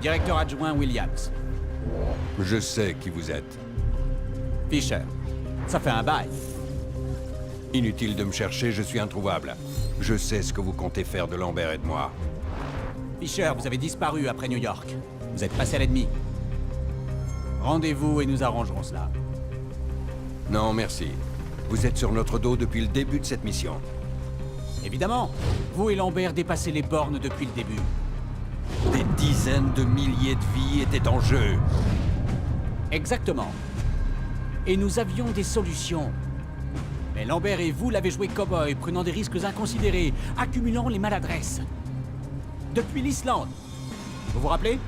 directeur adjoint Williams. Je sais qui vous êtes. Fisher, ça fait un bail. Inutile de me chercher, je suis introuvable. Je sais ce que vous comptez faire de Lambert et de moi. Fisher, vous avez disparu après New York. Vous êtes passé à l'ennemi. Rendez-vous et nous arrangerons cela. Non, merci. Vous êtes sur notre dos depuis le début de cette mission. Évidemment, vous et Lambert dépassez les bornes depuis le début. Des dizaines de milliers de vies étaient en jeu. Exactement. Et nous avions des solutions. Mais Lambert et vous l'avez joué cow-boy, prenant des risques inconsidérés, accumulant les maladresses. Depuis l'Islande. Vous vous rappelez?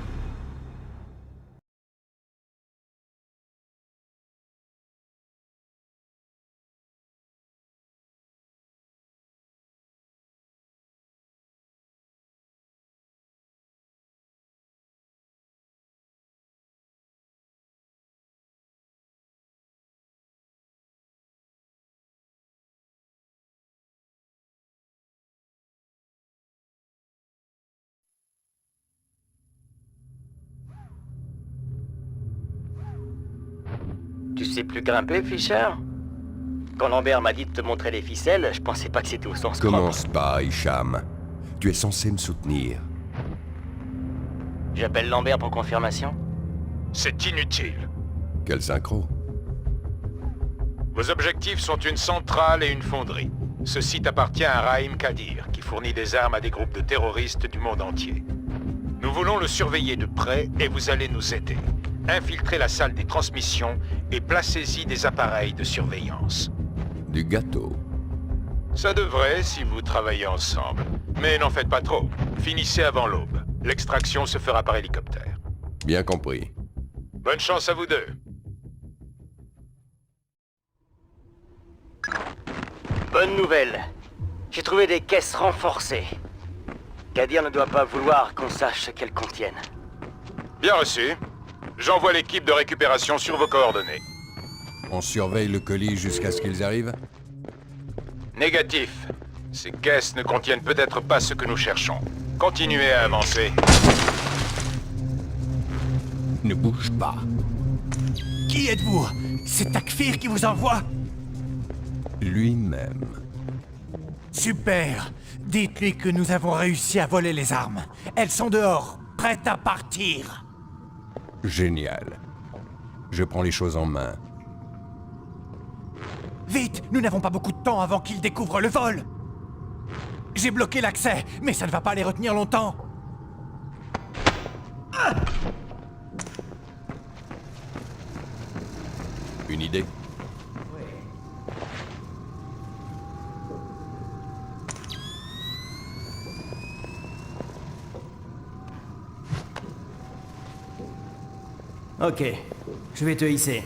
Tu sais plus grimper, Fisher? Quand Lambert m'a dit de te montrer les ficelles, je pensais pas que c'était au sens propre. Commence pas, Hicham. Tu es censé me soutenir. J'appelle Lambert pour confirmation. C'est inutile. Quel synchro. Vos objectifs sont une centrale et une fonderie. Ce site appartient à Raïm Kadir, qui fournit des armes à des groupes de terroristes du monde entier. Nous voulons le surveiller de près et vous allez nous aider. Infiltrez la salle des transmissions et placez-y des appareils de surveillance. Du gâteau. Ça devrait si vous travaillez ensemble. Mais n'en faites pas trop. Finissez avant l'aube. L'extraction se fera par hélicoptère. Bien compris. Bonne chance à vous deux. Bonne nouvelle. J'ai trouvé des caisses renforcées. Kadir ne doit pas vouloir qu'on sache ce qu'elles contiennent. Bien reçu. J'envoie l'équipe de récupération sur vos coordonnées. On surveille le colis jusqu'à ce qu'ils arrivent? Négatif. Ces caisses ne contiennent peut-être pas ce que nous cherchons. Continuez à avancer. Ne bouge pas. Qui êtes-vous? C'est Takfir qui vous envoie? Lui-même. Super. Dites-lui que nous avons réussi à voler les armes. Elles sont dehors, prêtes à partir. Génial. Je prends les choses en main. Vite, nous n'avons pas beaucoup de temps avant qu'ils découvrent le vol. J'ai bloqué l'accès, mais ça ne va pas les retenir longtemps. Une idée? Ok, je vais te hisser.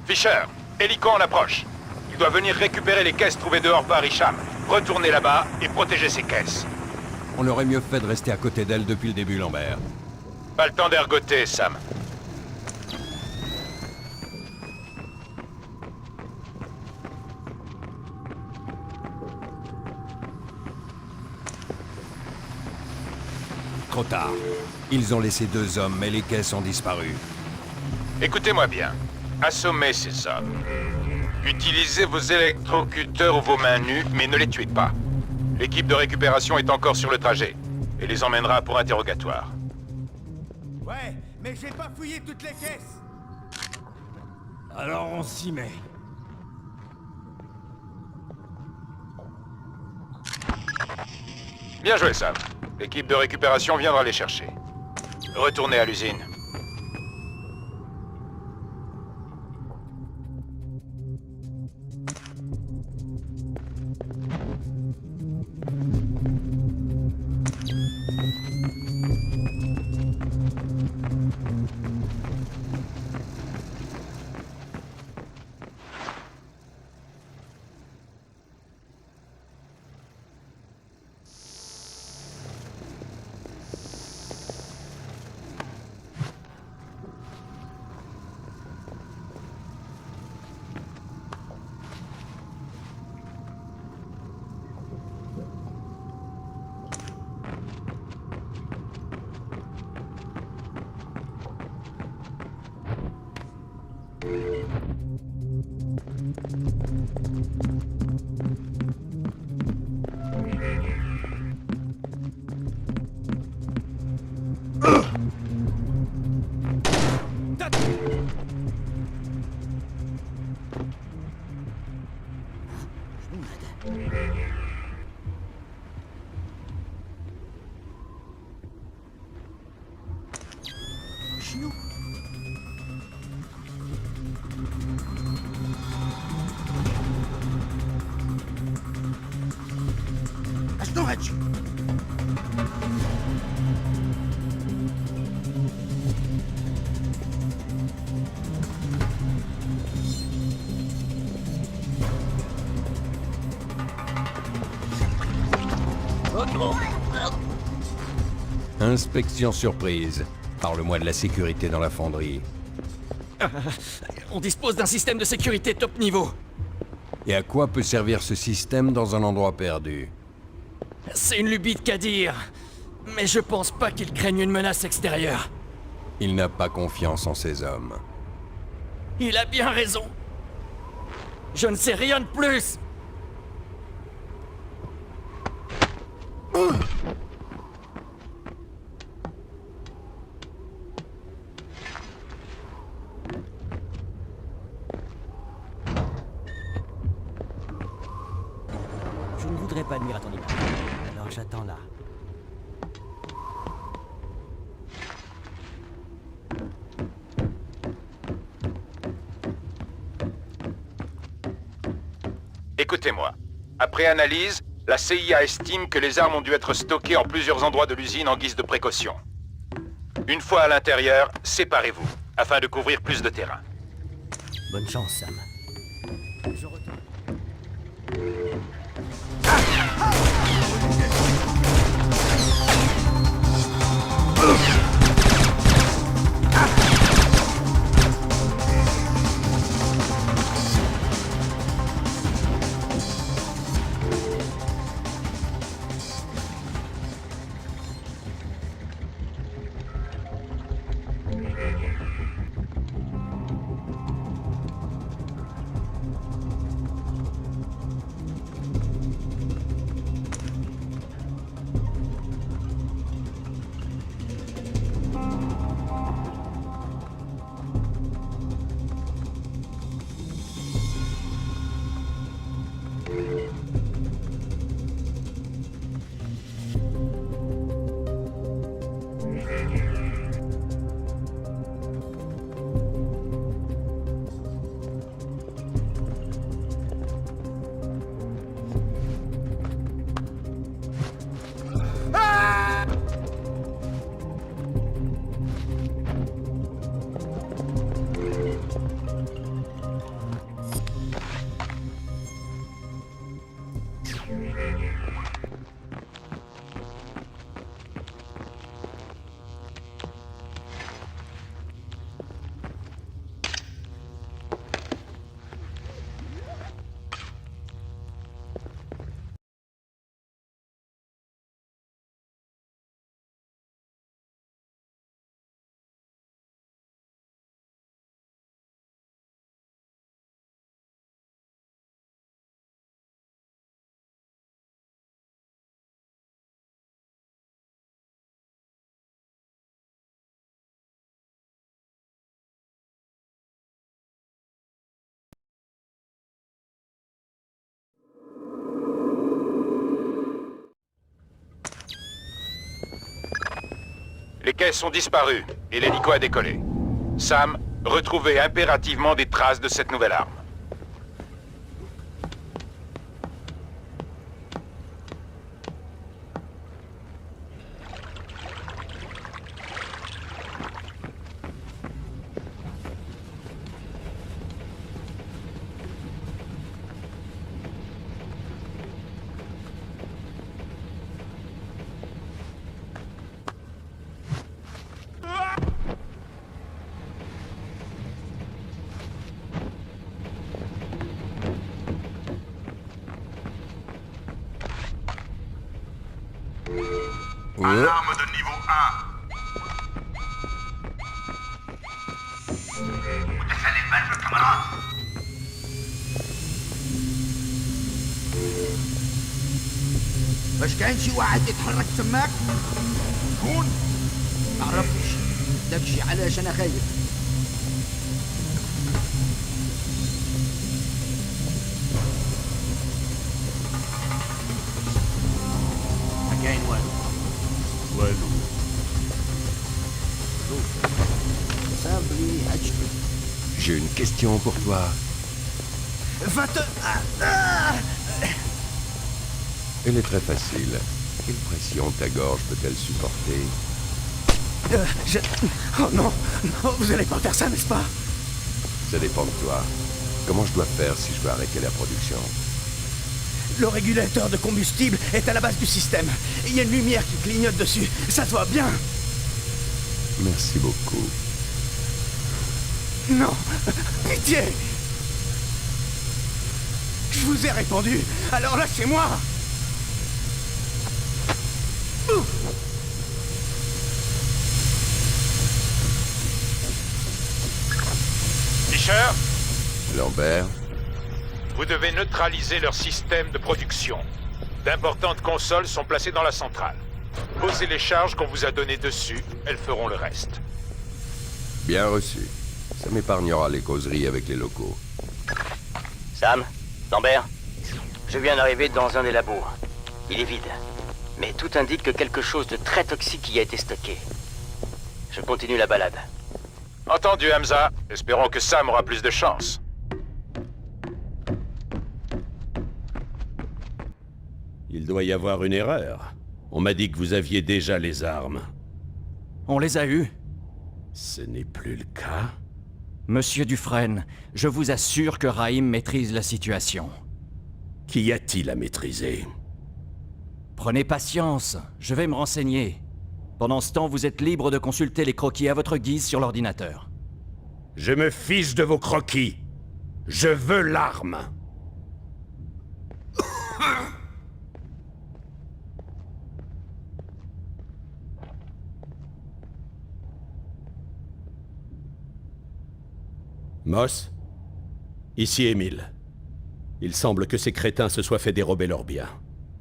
Fisher, hélico en approche. Il doit venir récupérer les caisses trouvées dehors par Hicham. Retournez là-bas et protégez ces caisses. On aurait mieux fait de rester à côté d'elle depuis le début, Lambert. Pas le temps d'ergoter, Sam. Trop tard. Ils ont laissé 2 hommes, mais les caisses ont disparu. Écoutez-moi bien. Assommez ces hommes. Utilisez vos électrocuteurs ou vos mains nues, mais ne les tuez pas. L'équipe de récupération est encore sur le trajet et les emmènera pour interrogatoire. Ouais, mais j'ai pas fouillé toutes les caisses. Alors on s'y met. Bien joué, Sam. L'équipe de récupération viendra les chercher. Retournez à l'usine. Hatch. Inspection surprise. Parle-moi de la sécurité dans la fonderie. On dispose d'un système de sécurité top niveau. Et à quoi peut servir ce système dans un endroit perdu? C'est une lubie de Kadir. Mais je pense pas qu'il craigne une menace extérieure. Il n'a pas confiance en ses hommes. Il a bien raison. Je ne sais rien de plus. Je ne voudrais pas nuire à ton image. Alors j'attends là. Écoutez-moi. Après analyse, la CIA estime que les armes ont dû être stockées en plusieurs endroits de l'usine en guise de précaution. Une fois à l'intérieur, séparez-vous, afin de couvrir plus de terrain. Bonne chance, Sam. Je retourne. Les caisses sont disparues et l'hélico a décollé. Sam, retrouvez impérativement des traces de cette nouvelle arme. Alarme de niveau 1. متسلل في الكاميرات. باش كاين شي واحد يتحرك تماك؟ شكون؟ معرفتش. داكشي علاش انا خايف. ما كاين والو. سام بلي هادشي. J'ai une question pour toi. Va te... Elle est très facile. Quelle pression ta gorge peut-elle supporter? Oh non, non, vous allez pas faire ça, n'est-ce pas? Ça dépend de toi. Comment je dois faire si je veux arrêter la production? Le régulateur de combustible est à la base du système. Il y a une lumière qui clignote dessus. Ça se voit bien. Merci beaucoup. Non, pitié. Je vous ai répondu, alors lâchez-moi. Fisher, Lambert? vous devez neutraliser leur système de production. D'importantes consoles sont placées dans la centrale. Posez les charges qu'on vous a données dessus, elles feront le reste. Bien reçu. Ça m'épargnera les causeries avec les locaux. Sam, Lambert, je viens d'arriver dans un des labos. Il est vide. Mais tout indique que quelque chose de très toxique y a été stocké. Je continue la balade. Entendu, Hamza. Espérons que Sam aura plus de chance. Il doit y avoir une erreur. On m'a dit que vous aviez déjà les armes. On les a eus. Ce n'est plus le cas. Monsieur Dufresne, je vous assure que Rahim maîtrise la situation. Qu'y a-t-il à maîtriser? Prenez patience, je vais me renseigner. Pendant ce temps, vous êtes libre de consulter les croquis à votre guise sur l'ordinateur. Je me fiche de vos croquis. Je veux l'arme. Moss? Ici Émile. Il semble que ces crétins se soient fait dérober leurs biens.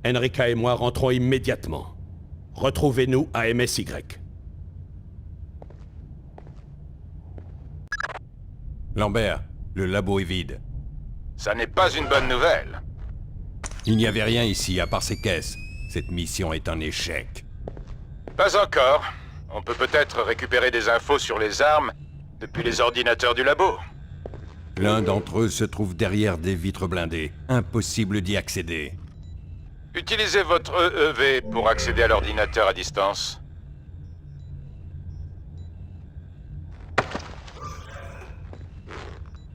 Enrica et moi rentrons immédiatement. Retrouvez-nous à MSY. Lambert, le labo est vide. Ça n'est pas une bonne nouvelle. Il n'y avait rien ici à part ces caisses. Cette mission est un échec. Pas encore. On peut peut-être récupérer des infos sur les armes depuis les ordinateurs du labo. L'un d'entre eux se trouve derrière des vitres blindées. Impossible d'y accéder. Utilisez votre EEV pour accéder à l'ordinateur à distance.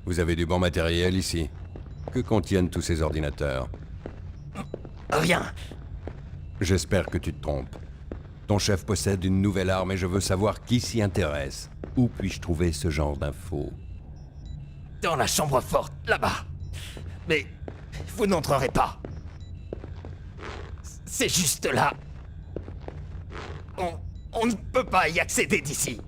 Vous avez du bon matériel ici. Que contiennent tous ces ordinateurs? Rien. J'espère que tu te trompes. Ton chef possède une nouvelle arme et je veux savoir qui s'y intéresse. Où puis-je trouver ce genre d'infos? Dans la chambre forte, là-bas. Mais vous n'entrerez pas. C'est juste là. On ne peut pas y accéder d'ici.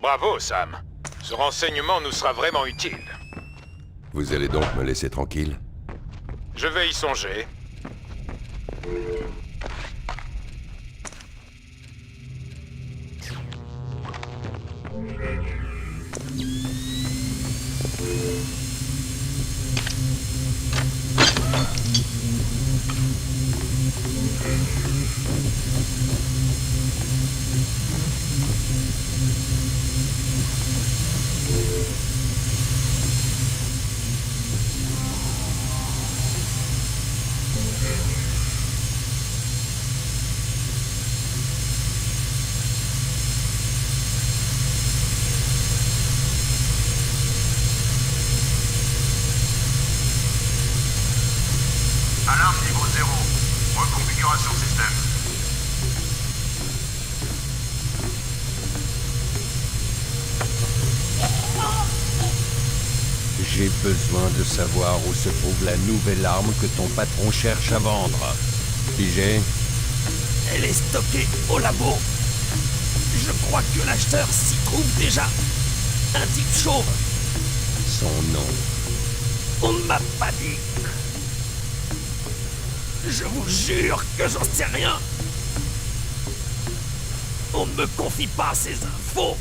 Bravo, Sam. Ce renseignement nous sera vraiment utile. Vous allez donc me laisser tranquille? Je vais y songer. Alarme niveau 0. Reconfiguration système. J'ai besoin de savoir où se trouve la nouvelle arme que ton patron cherche à vendre. Pigé? Elle est stockée au labo. Je crois que l'acheteur s'y trouve déjà. Un type chauve. Son nom. On ne m'a pas dit. Je vous jure que j'en sais rien. On ne me confie pas ces infos.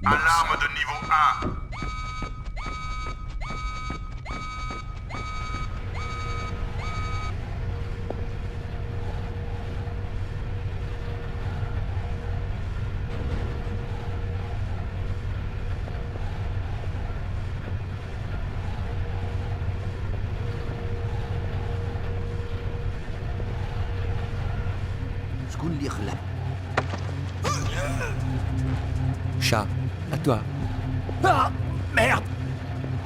Alarme de niveau 1. شكون اللي خلع؟ Chat, à toi. Ah, merde!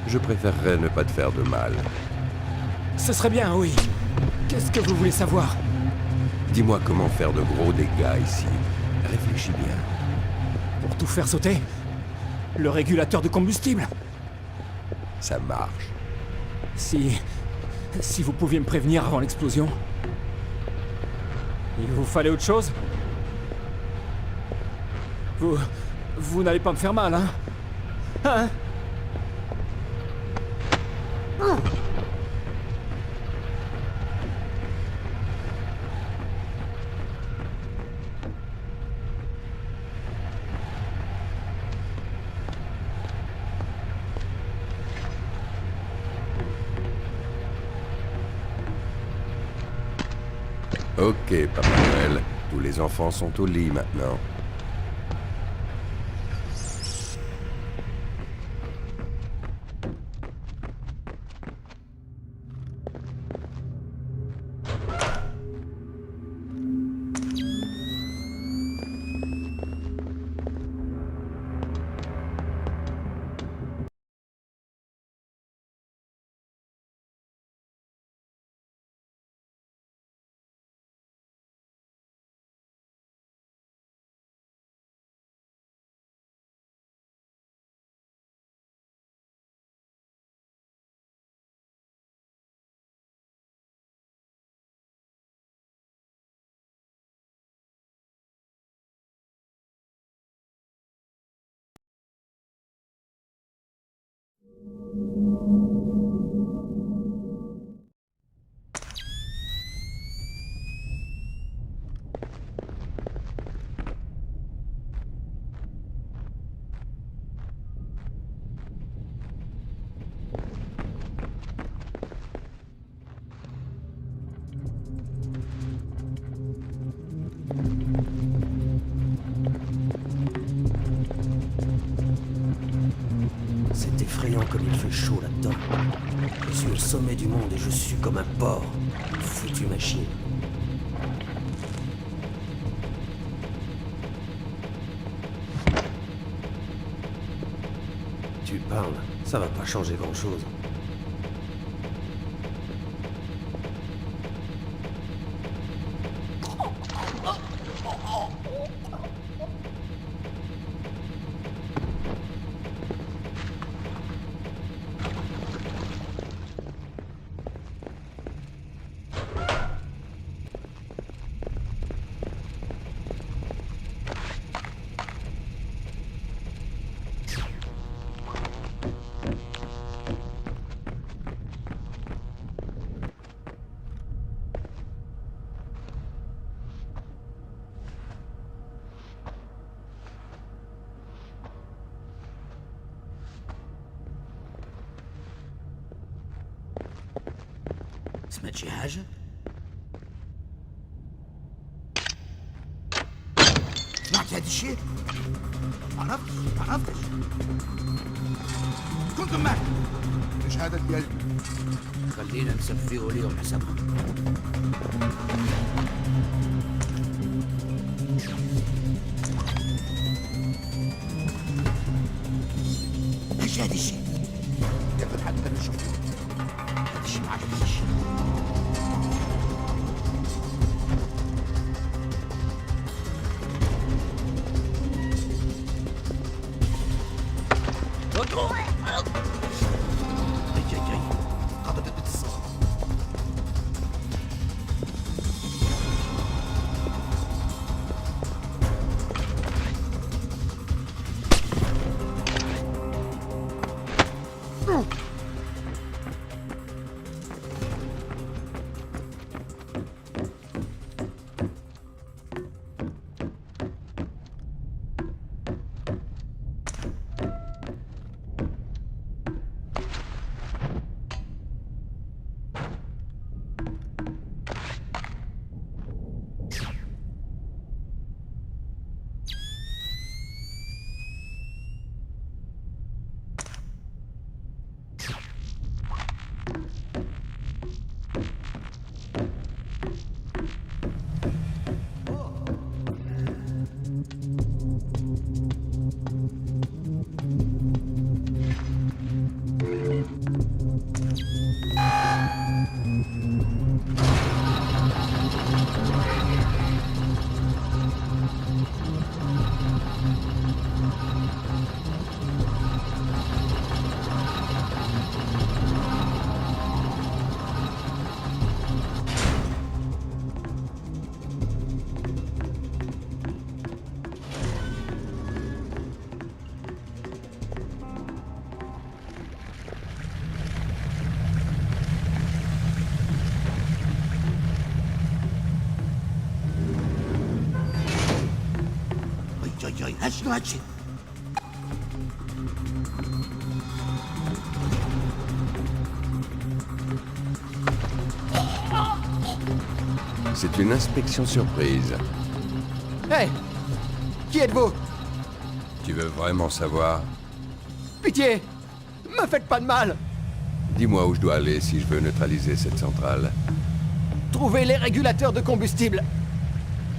Je préférerais ne pas te faire de mal. Ce serait bien, oui. Qu'est-ce que vous voulez savoir? Dis-moi comment faire de gros dégâts ici. Réfléchis bien. Pour tout faire sauter? Le régulateur de combustible? Ça marche. Si vous pouviez me prévenir avant l'explosion. Il vous fallait autre chose? Vous n'allez pas me faire mal, hein? Hein? Ok, Papa Noël. Tous les enfants sont au lit maintenant. C'est effrayant comme il fait chaud là-dedans. Je suis au sommet du monde et je sue comme un porc. Foutue machine. Tu parles, ça va pas changer grand-chose. سمعت شي حاجة؟ سمعت هذا الشيء؟ عرفتش كنتم معي الشهادة ديالي خلينا نسفيه اليوم حسابها ايش هذا الشيء؟ ياخذ حتى نشوف هذا الشيء ما عجبنيش قضبت بالصوت جاي شنو هادشي؟ C'est une inspection surprise. Hé! Qui êtes-vous? Tu veux vraiment savoir? Pitié! Me faites pas de mal! Dis-moi où je dois aller si je veux neutraliser cette centrale. Trouvez les régulateurs de combustible.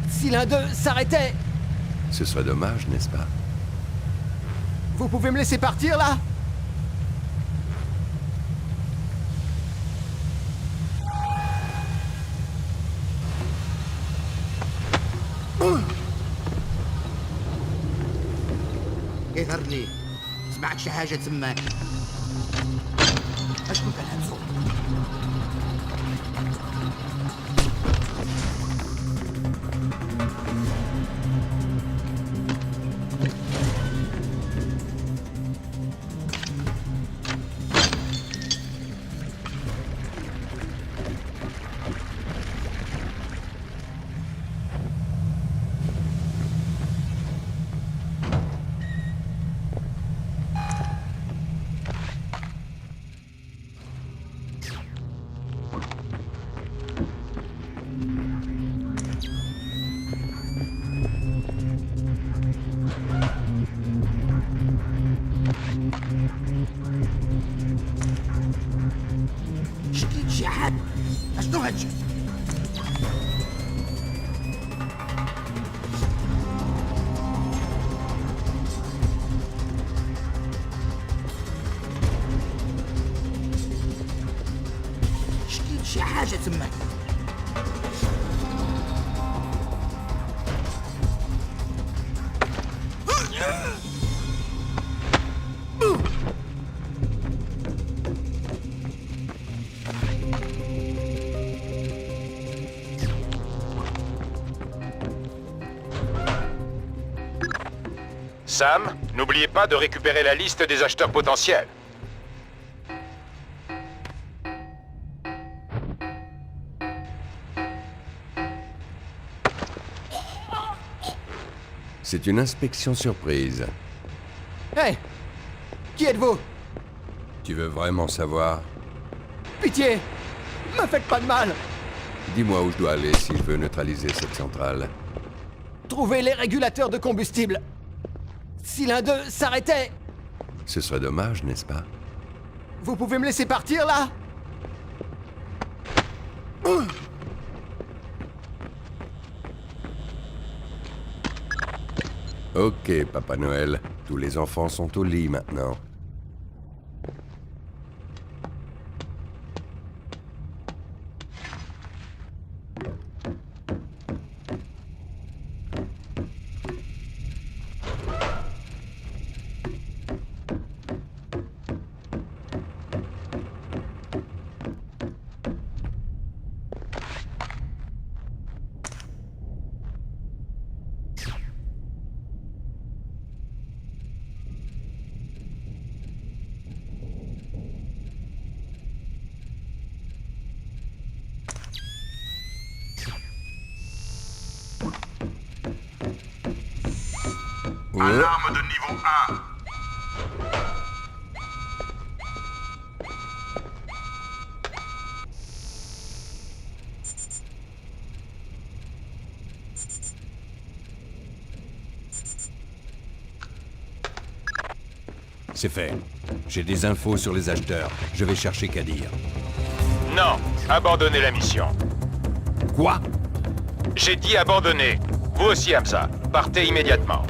Si l'un d'eux s'arrêtait... Ce serait dommage, n'est-ce pas? Vous pouvez me laisser partir, là? يظهر لي سمعت شي حاجة تماك اشكون كان هاد الصوت؟ شكيت شي حد اشنو هادشي؟ شكيت شي حاجة تماك Sam, n'oubliez pas de récupérer la liste des acheteurs potentiels. C'est une inspection surprise. Hé! Qui êtes-vous? Tu veux vraiment savoir? Pitié! Me faites pas de mal! Dis-moi où je dois aller si je veux neutraliser cette centrale. Trouvez les régulateurs de combustible! Si l'un d'eux s'arrêtait, Ce serait dommage, n'est-ce pas? vous pouvez me laisser partir, là? Ok, Papa Noël. Tous les enfants sont au lit maintenant. Alarme de niveau 1. C'est fait. J'ai des infos sur les acheteurs. Je vais chercher Kadir. Non, abandonnez la mission. Quoi? J'ai dit abandonner. Vous aussi, Hamza. Partez immédiatement.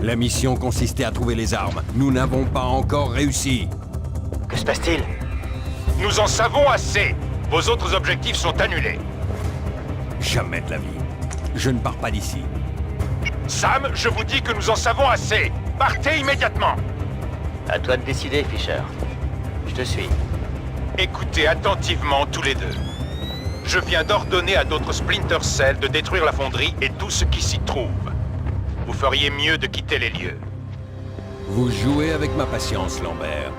La mission consistait à trouver les armes. Nous n'avons pas encore réussi. Que se passe-t-il? Nous en savons assez. Vos autres objectifs sont annulés. Jamais de la vie. Je ne pars pas d'ici. Sam, je vous dis que nous en savons assez. Partez immédiatement. À toi de décider, Fisher. Je te suis. Écoutez attentivement tous les deux. Je viens d'ordonner à d'autres Splinter Cell de détruire la fonderie et tout ce qui s'y trouve. Vous feriez mieux de quitter les lieux. Vous jouez avec ma patience, Lambert.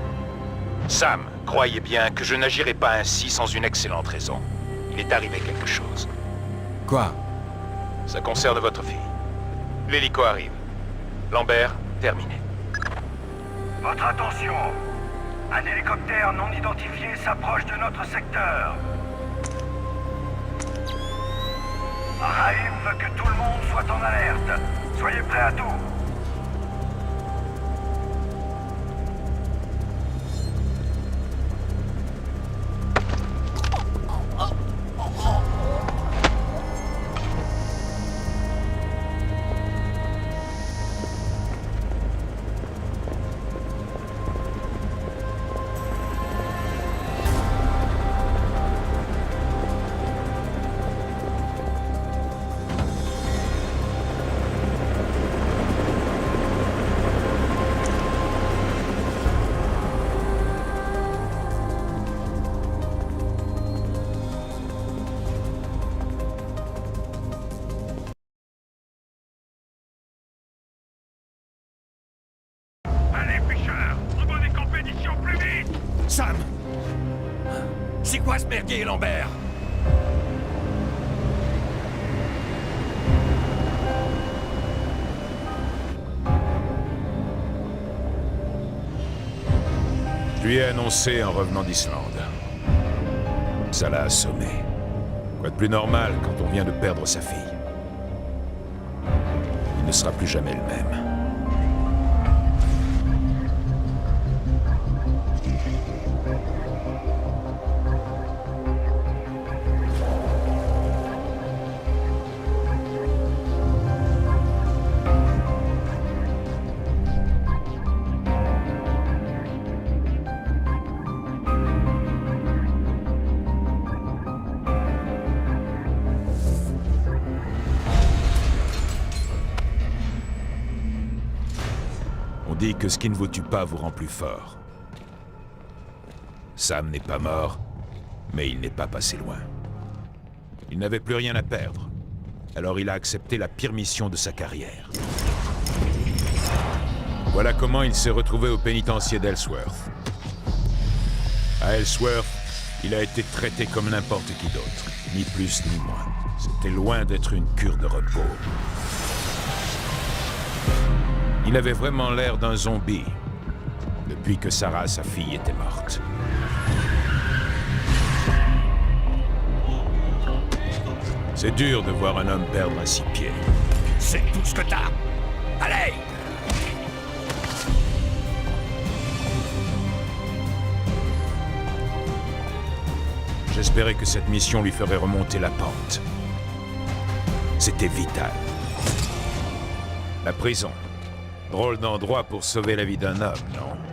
Sam, croyez bien que je n'agirai pas ainsi sans une excellente raison. Il est arrivé quelque chose. Quoi? Ça concerne votre fille. L'hélico arrive. Lambert, terminé. Votre attention. Un hélicoptère non identifié s'approche de notre secteur. Rahim veut que tout le monde soit en alerte. Soyez prêts à tout. Allez, Fisher, on va décamper d'ici au plus vite. Sam! C'est quoi ce merguez, Lambert? Je lui ai annoncé en revenant d'Islande. Ça l'a assommé. Quoi de plus normal quand on vient de perdre sa fille? Il ne sera plus jamais le même. On dit que ce qui ne vous tue pas vous rend plus fort. Sam n'est pas mort, mais il n'est pas passé loin. Il n'avait plus rien à perdre. Alors il a accepté la pire mission de sa carrière. Voilà comment il s'est retrouvé au pénitencier d'Ellsworth. À Ellsworth, il a été traité comme n'importe qui d'autre, ni plus ni moins. C'était loin d'être une cure de repos. Il avait vraiment l'air d'un zombie, depuis que Sarah, sa fille, était morte. C'est dur de voir un homme perdre un 6 pieds. C'est tout ce que t'as. Allez! J'espérais que cette mission lui ferait remonter la pente. C'était vital. La prison. Drôle d'endroit pour sauver la vie d'un homme, non?